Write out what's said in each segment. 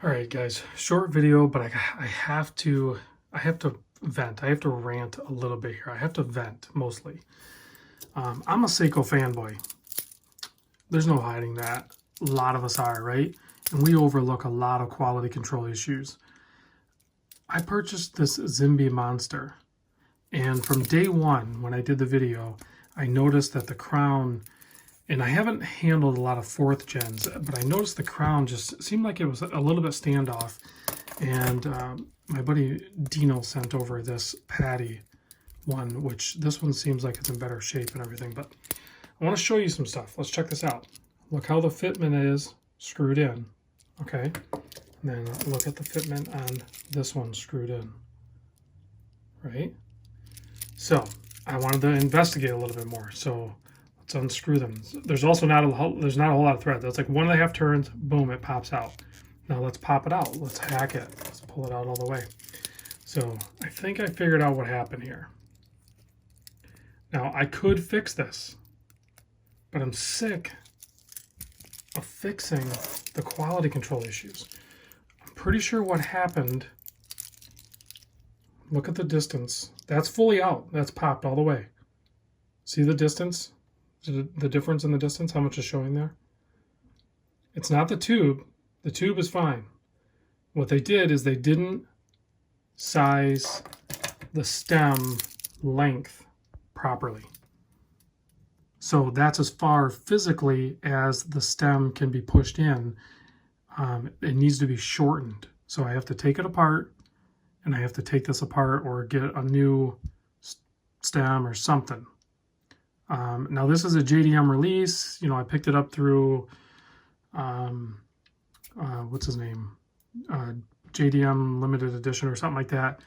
All right, guys, short video, but I have to vent. I have to rant a little bit here. I have to vent mostly. I'm a Seiko fanboy. There's no hiding that. A lot of us are, right? And we overlook a lot of quality control issues. I purchased this Zimby Monster, and from day one, when I did the video, I noticed that the crown, and I haven't handled a lot of 4th gens, but I noticed the crown just seemed like it was a little bit standoff. And my buddy Dino sent over this Patty one, which this one seems like it's in better shape and everything. But I want to show you some stuff. Let's check this out. Look how the fitment is screwed in. Okay. And then look at the fitment on this one screwed in. Right? So I wanted to investigate a little bit more. So let's unscrew them. There's also not a whole lot of thread. That's like 1.5 turns, boom, it pops out. Now let's pop it out. Let's hack it. Let's pull it out all the way. So I think I figured out what happened here. Now I could fix this, but I'm sick of fixing the quality control issues. I'm pretty sure what happened, look at the distance. That's fully out. That's popped all the way. See the distance? The difference in the distance, how much is showing there? It's not the tube. The tube is fine. What they did is they didn't size the stem length properly. So that's as far physically as the stem can be pushed in. It needs to be shortened. So I have to take it apart, and I have to take this apart or get a new stem or something. Now this is a JDM release. You know, I picked it up through, what's his name? JDM limited edition or something like that.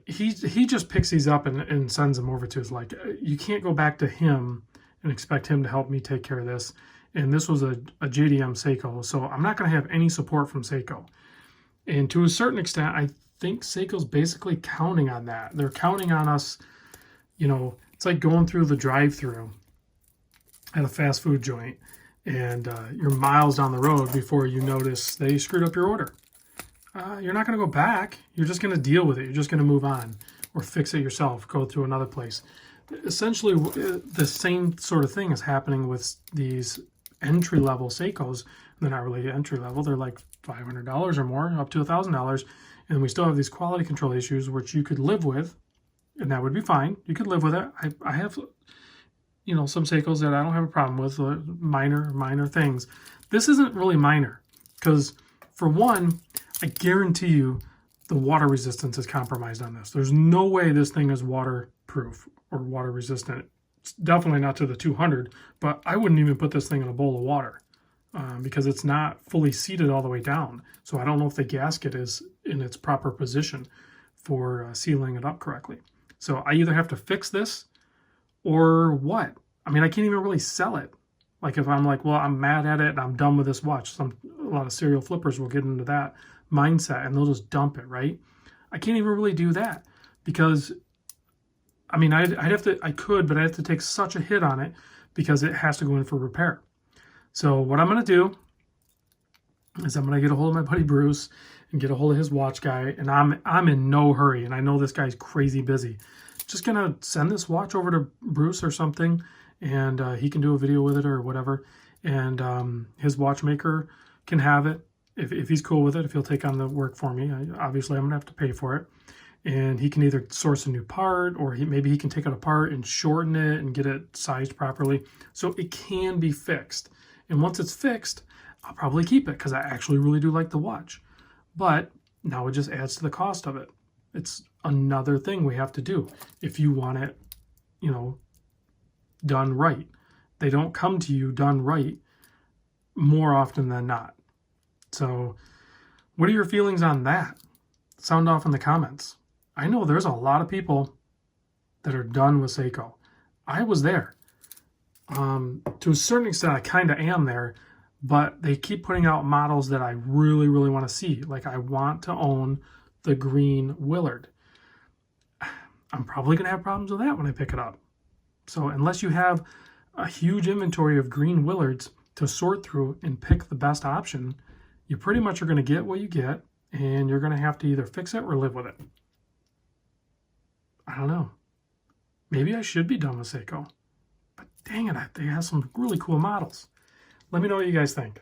He just picks these up and sends them over to us. Like, you can't go back to him and expect him to help me take care of this. And this was a JDM Seiko, so I'm not going to have any support from Seiko. And to a certain extent, I think Seiko's basically counting on that. They're counting on us, you know. It's like going through the drive-thru at a fast food joint, and you're miles down the road before you notice they screwed up your order. You're not going to go back. You're just going to deal with it. You're just going to move on or fix it yourself, go to another place. Essentially, the same sort of thing is happening with these entry-level Seikos. They're not really entry-level. They're like $500 or more, up to $1,000. And we still have these quality control issues, which you could live with. And that would be fine. You could live with it. I have, you know, some Seikos that I don't have a problem with, minor things. This isn't really minor, because for one, I guarantee you the water resistance is compromised on this. There's no way this thing is waterproof or water resistant. It's definitely not to the 200, but I wouldn't even put this thing in a bowl of water because it's not fully seated all the way down. So I don't know if the gasket is in its proper position for sealing it up correctly. So I either have to fix this or what? I mean, I can't even really sell it. Like if I'm like, well, I'm mad at it and I'm done with this watch. A lot of serial flippers will get into that mindset and they'll just dump it, right? I can't even really do that because, I mean, I could, but I have to take such a hit on it because it has to go in for repair. So what I'm going to do is I'm going to get a hold of my buddy Bruce and get a hold of his watch guy, and I'm in no hurry, and I know this guy's crazy busy. Just gonna send this watch over to Bruce or something, and he can do a video with it or whatever, and his watchmaker can have it if he's cool with it, if he'll take on the work for me. Obviously, I'm gonna have to pay for it, and he can either source a new part, or maybe he can take it apart and shorten it and get it sized properly, so it can be fixed. And once it's fixed, I'll probably keep it because I actually really do like the watch. But now it just adds to the cost of it. It's another thing we have to do if you want it, you know, done right. They don't come to you done right more often than not. So what are your feelings on that? Sound off in the comments. I know there's a lot of people that are done with Seiko. I was there. To a certain extent, I kind of am there. But they keep putting out models that I really, really want to see. Like, I want to own the green Willard. I'm probably going to have problems with that when I pick it up. So unless you have a huge inventory of green Willards to sort through and pick the best option, you pretty much are going to get what you get, and you're going to have to either fix it or live with it. I don't know. Maybe I should be done with Seiko. But dang it, they have some really cool models. Let me know what you guys think.